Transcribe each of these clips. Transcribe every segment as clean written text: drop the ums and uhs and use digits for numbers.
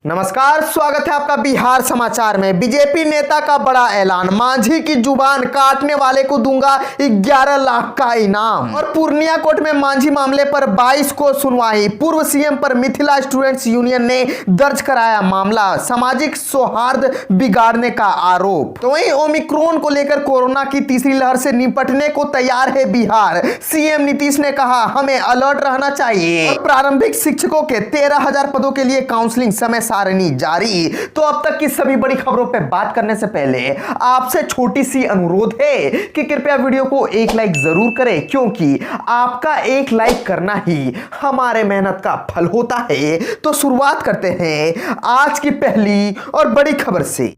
नमस्कार, स्वागत है आपका बिहार समाचार में। बीजेपी नेता का बड़ा ऐलान, मांझी की जुबान काटने वाले को दूंगा 11 लाख का इनाम। और पूर्णिया कोर्ट में मांझी मामले पर 22 को सुनवाई। पूर्व सीएम पर मिथिला स्टूडेंट्स यूनियन ने दर्ज कराया मामला, सामाजिक सौहार्द बिगाड़ने का आरोप। तो वहीं ओमिक्रॉन को लेकर कोरोना की तीसरी लहर से निपटने को तैयार है बिहार। सीएम नीतीश ने कहा हमें अलर्ट रहना चाहिए। और प्रारंभिक शिक्षकों के 13,000 पदों के लिए काउंसलिंग समय सारणी जारी। तो अब तक की सभी बड़ी खबरों पे बात करने से पहले आपसे छोटी सी अनुरोध है कि कृपया वीडियो को एक लाइक जरूर करें, क्योंकि आपका एक लाइक करना ही हमारे मेहनत का फल होता है। तो शुरुआत करते हैं आज की पहली और बड़ी खबर से।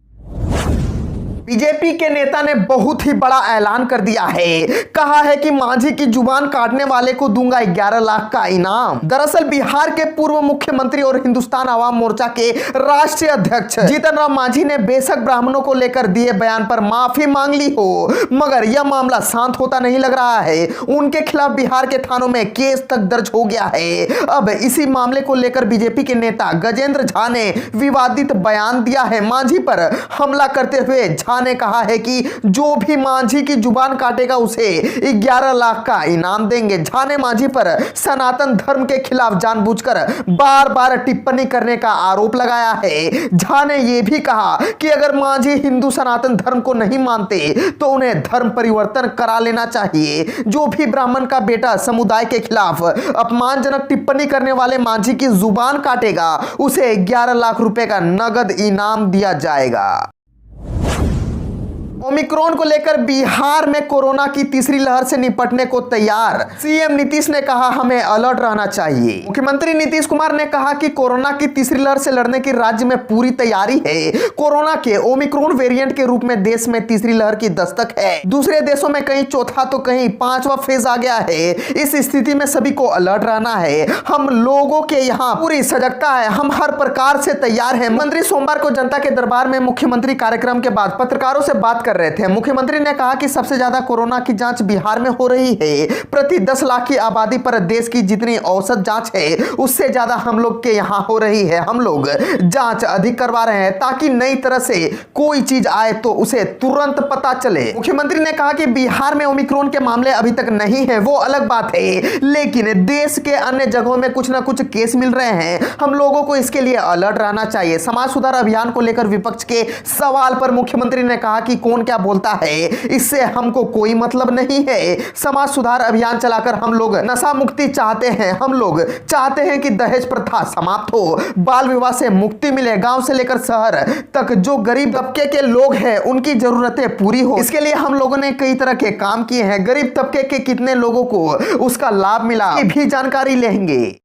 बीजेपी के नेता ने बहुत ही बड़ा ऐलान कर दिया है। कहा है कि मांझी की जुबान काटने वाले को दूंगा 11 लाख का इनाम। दरअसल बिहार के पूर्व मुख्यमंत्री और हिंदुस्तान आवाम मोर्चा के राष्ट्रीय अध्यक्ष जीतन राम मांझी ने बेशक ब्राह्मणों को लेकर दिए बयान पर माफी मांग ली हो, मगर यह मामला शांत होता नहीं लग रहा है। उनके खिलाफ बिहार के थानों में केस तक दर्ज हो गया है। अब इसी मामले को लेकर बीजेपी के नेता गजेंद्र झा ने विवादित बयान दिया है। मांझी पर हमला करते हुए झा ने कहा है कि जो भी मांझी की जुबान काटेगा उसे 11 लाख का इनाम देंगे। झा ने मांझी पर सनातन धर्म के खिलाफ जानबूझकर बार बार टिप्पणी करने का आरोप लगाया है। झा ने यह भी कहा कि अगर मांझी हिंदू सनातन धर्म को नहीं मानते तो उन्हें धर्म परिवर्तन करा लेना चाहिए। जो भी ब्राह्मण का बेटा समुदाय के खिलाफ अपमानजनक टिप्पणी करने वाले मांझी की जुबान काटेगा उसे 11 लाख रुपए का नगद इनाम दिया जाएगा। ओमिक्रॉन को लेकर बिहार में कोरोना की तीसरी लहर से निपटने को तैयार। सीएम नीतीश ने कहा हमें अलर्ट रहना चाहिए। मुख्यमंत्री नीतीश कुमार ने कहा कि कोरोना की तीसरी लहर से लड़ने की राज्य में पूरी तैयारी है। कोरोना के ओमिक्रॉन वेरिएंट के रूप में देश में तीसरी लहर की दस्तक है। दूसरे देशों में कहीं चौथा तो कहीं पांचवा फेज आ गया है। इस स्थिति में सभी को अलर्ट रहना है। हम लोगों के यहाँ पूरी सजगता है, हम हर प्रकार से तैयार हैं। मंत्री सोमवार को जनता के दरबार में मुख्यमंत्री कार्यक्रम के बाद पत्रकारों से बात कर रहे थे। मुख्यमंत्री ने कहा कि सबसे ज्यादा कोरोना की जांच बिहार में हो रही है। प्रति 10 लाख की आबादी पर देश की जितनी औसत जांच है उससे ज्यादा हम लोग के यहां हो रही है। हम लोग जांच अधिक करवा रहे हैं ताकि नई तरह से कोई चीज आए तो उसे तुरंत पता चले। मुख्यमंत्री ने कहा कि बिहार में ओमिक्रॉन के मामले अभी तक नहीं है, वो अलग बात है, लेकिन देश के अन्य जगहों में कुछ ना कुछ केस मिल रहे हैं। हम लोगों को इसके लिए अलर्ट रहना चाहिए। समाज सुधार अभियान को लेकर विपक्ष के सवाल पर मुख्यमंत्री ने कहा कि कौन क्या बोलता है इससे हमको कोई मतलब नहीं है। समाज सुधार अभियान चलाकर हम लोग नशा मुक्ति चाहते हैं। हम लोग चाहते हैं कि दहेज प्रथा समाप्त हो, बाल विवाह से मुक्ति मिले, गांव से लेकर शहर तक जो गरीब तबके के लोग हैं उनकी जरूरतें पूरी हो। इसके लिए हम लोगों ने कई तरह के काम किए हैं। गरीब तबके के कितने लोगों को उसका लाभ मिला ये भी जानकारी लेंगे।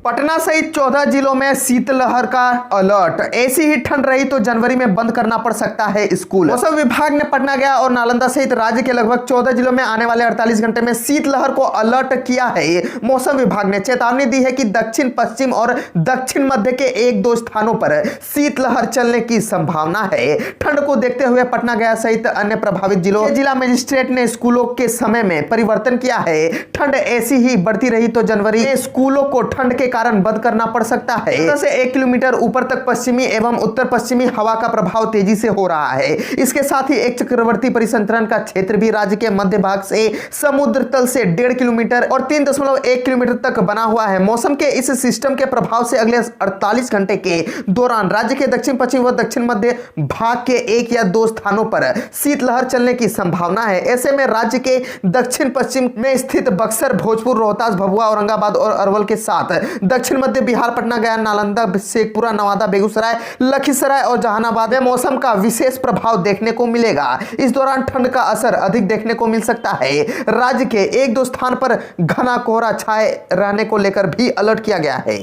पटना सहित 14 जिलों में शीतलहर का अलर्ट। ऐसी ही ठंड रही तो जनवरी में बंद करना पड़ सकता है स्कूल। मौसम विभाग ने पटना गया और नालंदा सहित राज्य के लगभग 14 जिलों में आने वाले 48 घंटे में शीतलहर को अलर्ट किया है। मौसम विभाग ने चेतावनी दी है कि दक्षिण पश्चिम और दक्षिण मध्य के 1-2 स्थानों पर शीतलहर चलने की संभावना है। ठंड को देखते हुए पटना गया सहित अन्य प्रभावित जिलों जिला मजिस्ट्रेट ने स्कूलों के समय में परिवर्तन किया है। ठंड ऐसी ही बढ़ती रही तो जनवरी में स्कूलों को ठंड के कारण बंद करना पड़ सकता है। 15 से 1 किलोमीटर ऊपर तक पश्चिमी एवं उत्तर पश्चिमी हवा का प्रभाव तेजी से हो रहा है। इसके साथ ही एक चक्रवर्ती परिसंचरण का क्षेत्र भी राज्य के मध्य भाग से समुद्र तल से 1.5 किलोमीटर और 3.1 किलोमीटर तक बना हुआ है। मौसम के इस सिस्टम के प्रभाव से अगले 48 घंटे के दौरान राज्य के दक्षिण पश्चिम व दक्षिण मध्य भाग के 1 या 2 स्थानों पर शीतलहर चलने की संभावना है। ऐसे में राज्य के दक्षिण पश्चिम में स्थित बक्सर, भोजपुर, रोहतास, भभुआ, औरंगाबाद और अरवल के साथ दक्षिण मध्य बिहार, पटना, गया, नालंदा, शेखपुरा, नवादा, बेगूसराय, लखीसराय और जहानाबाद में मौसम का विशेष प्रभाव देखने को मिलेगा। इस दौरान ठंड का असर अधिक देखने को मिल सकता है। राज्य के 1-2 स्थान पर घना कोहरा छाए रहने को लेकर भी अलर्ट किया गया है।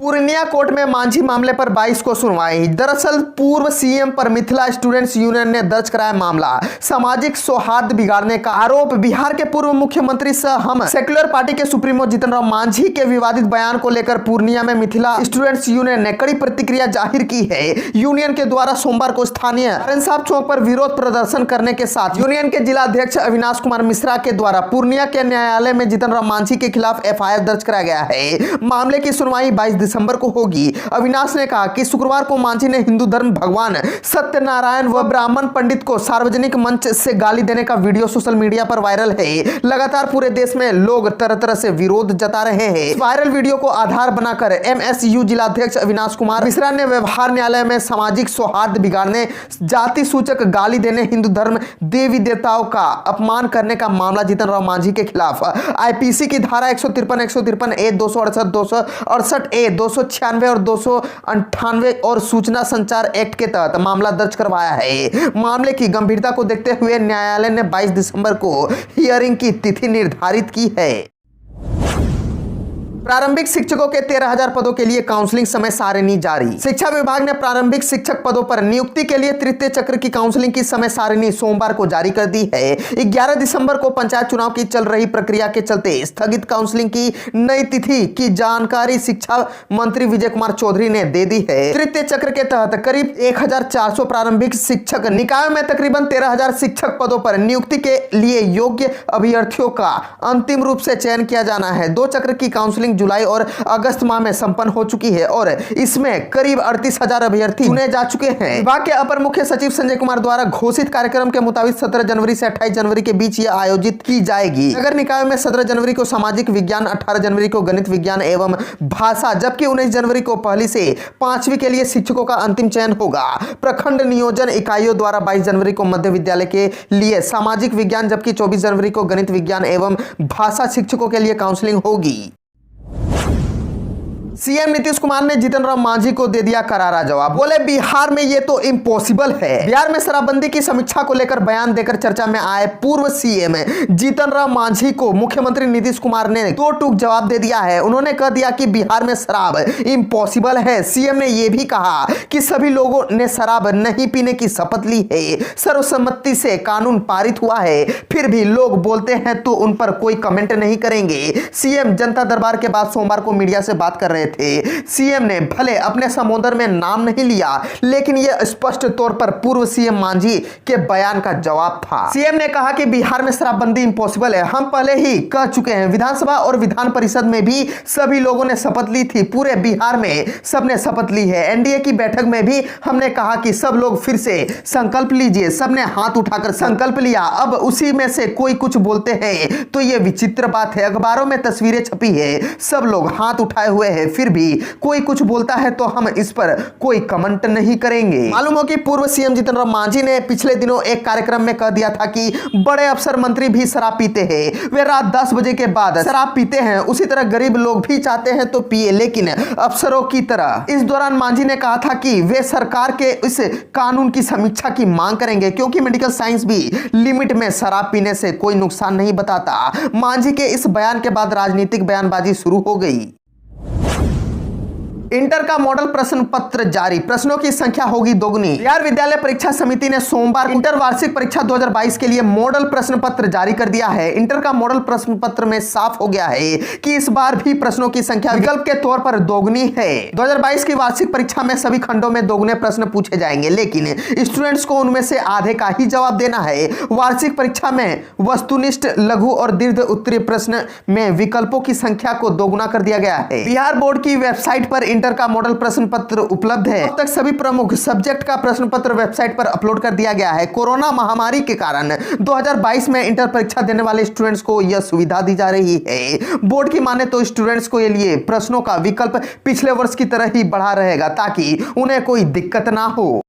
पूर्णिया कोर्ट में मांझी मामले पर 22 को सुनवाई। दरअसल पूर्व सीएम पर मिथिला स्टूडेंट्स यूनियन ने दर्ज कराया मामला। सामाजिक सौहार्द बिगाड़ने का आरोप। बिहार के पूर्व मुख्यमंत्री सह हम सेक्युलर पार्टी के सुप्रीमो जीतन राम मांझी के विवादित बयान को लेकर पूर्णिया में मिथिला स्टूडेंट्स यूनियन ने कड़ी प्रतिक्रिया जाहिर की है। यूनियन के द्वारा सोमवार को स्थानीय नारायण चौक पर विरोध प्रदर्शन करने के साथ यूनियन के जिला अध्यक्ष अविनाश कुमार मिश्रा के द्वारा पूर्णिया के न्यायालय में जीतन राम मांझी के खिलाफ एफआईआर दर्ज कराया गया है। मामले की सुनवाई 22 दिसंबर को होगी। अविनाश ने कहा कि शुक्रवार को मांझी ने हिंदू धर्म भगवान सत्यनारायण व ब्राह्मण पंडित को सार्वजनिक मंच से गाली देने का वीडियो सोशल मीडिया पर वायरल है। लगातार पूरे देश में लोग तरह तरह से विरोध जता रहे हैं। वायरल वीडियो को आधार बनाकर एमएसयू जिलाध्यक्ष अविनाश कुमार मिश्रा ने व्यवहार न्यायालय में सामाजिक सौहार्द बिगाड़ने, जाति सूचक गाली देने, हिंदू धर्म देवी देवताओं का अपमान करने का मामला जीतन राम मांझी के खिलाफ आईपीसी की धारा 153, 153 ए, 268, 268 ए, 296 और 298 और सूचना संचार एक्ट के तहत मामला दर्ज करवाया है। मामले की गंभीरता को देखते हुए न्यायालय ने 22 दिसंबर को हियरिंग की तिथि निर्धारित की है। प्रारंभिक शिक्षकों के 13,000 पदों के लिए काउंसलिंग समय सारिणी जारी। शिक्षा विभाग ने प्रारंभिक शिक्षक पदों पर नियुक्ति के लिए तृतीय चक्र की काउंसलिंग की समय सारिणी सोमवार को जारी कर दी है। 11 दिसंबर को पंचायत चुनाव की चल रही प्रक्रिया के चलते स्थगित काउंसलिंग की नई तिथि की जानकारी शिक्षा मंत्री विजय कुमार चौधरी ने दे दी है। तृतीय चक्र के तहत करीब 1,400 प्रारंभिक शिक्षक निकायों में तकरीबन 13,000 शिक्षक पदों पर नियुक्ति के लिए योग्य अभ्यर्थियों का अंतिम रूप से चयन किया जाना है। 2 चक्र की काउंसलिंग जुलाई और अगस्त माह में संपन्न हो चुकी है और इसमें करीब 38,000 अभ्यर्थी चुने जा चुके हैं। विभाग के अपर मुख्य सचिव संजय कुमार द्वारा घोषित कार्यक्रम के मुताबिक 17 जनवरी से 28 जनवरी के बीच यह आयोजित की जाएगी। नगर निकाय में 17 जनवरी को सामाजिक विज्ञान, 18 जनवरी को गणित विज्ञान एवं भाषा, जबकि 19 जनवरी को पहली से 5वीं के लिए शिक्षकों का अंतिम चयन होगा। प्रखंड नियोजन इकाइयों द्वारा 22 जनवरी को मध्य विद्यालय के लिए सामाजिक विज्ञान, जबकि 24 जनवरी को गणित विज्ञान एवं भाषा शिक्षकों के लिए काउंसलिंग होगी। सीएम नीतीश कुमार ने जीतन राम मांझी को दे दिया करारा जवाब। बोले बिहार में ये तो इम्पॉसिबल है। बिहार में शराबबंदी की समीक्षा को लेकर बयान देकर चर्चा में आए पूर्व सीएम जीतन राम मांझी को मुख्यमंत्री नीतीश कुमार ने दो टूक जवाब दे दिया है। उन्होंने कह दिया कि बिहार में शराब इम्पॉसिबल है। सीएम ने यह भी कहा कि सभी लोगों ने शराब नहीं पीने की शपथ ली है। सर्वसम्मति से कानून पारित हुआ है, फिर भी लोग बोलते हैं तो उन पर कोई कमेंट नहीं करेंगे। सीएम जनता दरबार के बाद सोमवार को मीडिया से बात कर रहे थे। सीएम ने भले अपने संबोधन में नाम नहीं लिया, लेकिन यह स्पष्ट तौर पर पूर्व सीएम मांझी के बयान का जवाब था। सीएम ने कहा कि बिहार में शराबबंदी इम्पॉसिबल है। हम पहले ही कह चुके हैं, विधानसभा और विधान परिषद में भी सभी लोगों ने शपथ ली थी। पूरे बिहार में सबने शपथ ली है। एनडीए की बैठक में भी हमने कहा कि सब लोग फिर से संकल्प लीजिए। सबने हाथ उठाकर संकल्प लिया। अब उसी में से कोई कुछ बोलते हैं तो यह विचित्र बात है। अखबारों में तस्वीरें छपी है, सब लोग हाथ उठाए हुए हैं, फिर भी कोई कुछ बोलता है तो हम इस पर कोई कमेंट नहीं करेंगे। मालूम हो कि पूर्व सीएम जीतन राम मांझी ने पिछले दिनों एक कार्यक्रम में कह दिया था कि बड़े अफसर मंत्री भी शराब पीते हैं। वे रात 10 बजे के बाद शराब पीते हैं। उसी तरह गरीब लोग भी चाहते हैं तो पिए, लेकिन अफसरों की तरह। इस दौरान मांझी ने कहा था कि वे सरकार के इस कानून की समीक्षा की मांग करेंगे, क्योंकि मेडिकल साइंस भी लिमिट में शराब पीने से कोई नुकसान नहीं बताता। मांझी के इस बयान के बाद राजनीतिक बयानबाजी शुरू हो गई। इंटर का मॉडल प्रश्न पत्र जारी, प्रश्नों की संख्या होगी दोगुनी। बिहार विद्यालय परीक्षा समिति ने सोमवार इंटर वार्षिक परीक्षा 2022 के लिए मॉडल प्रश्न पत्र जारी कर दिया है। इंटर का मॉडल प्रश्न पत्र में साफ हो गया है कि इस बार भी प्रश्नों की संख्या विकल्प के तौर पर दोगुनी है। 2022 की वार्षिक परीक्षा में सभी खंडों में दोगुने प्रश्न पूछे जाएंगे, लेकिन स्टूडेंट्स को उनमें से आधे का ही जवाब देना है। वार्षिक परीक्षा में वस्तुनिष्ठ, लघु और दीर्घ उत्तरीय प्रश्न में विकल्पों की संख्या को दोगुना कर दिया गया है। बिहार बोर्ड की वेबसाइट पर इंटर का मॉडल प्रश्न पत्र उपलब्ध है। अब तक सभी प्रमुख सब्जेक्ट का प्रश्न पत्र वेबसाइट पर अपलोड कर दिया गया है। कोरोना महामारी के कारण 2022 में इंटर परीक्षा देने वाले स्टूडेंट्स को यह सुविधा दी जा रही है। बोर्ड की माने तो स्टूडेंट्स को लिए प्रश्नों का विकल्प पिछले वर्ष की तरह ही बढ़ा रहेगा, ताकि उन्हें कोई दिक्कत ना हो।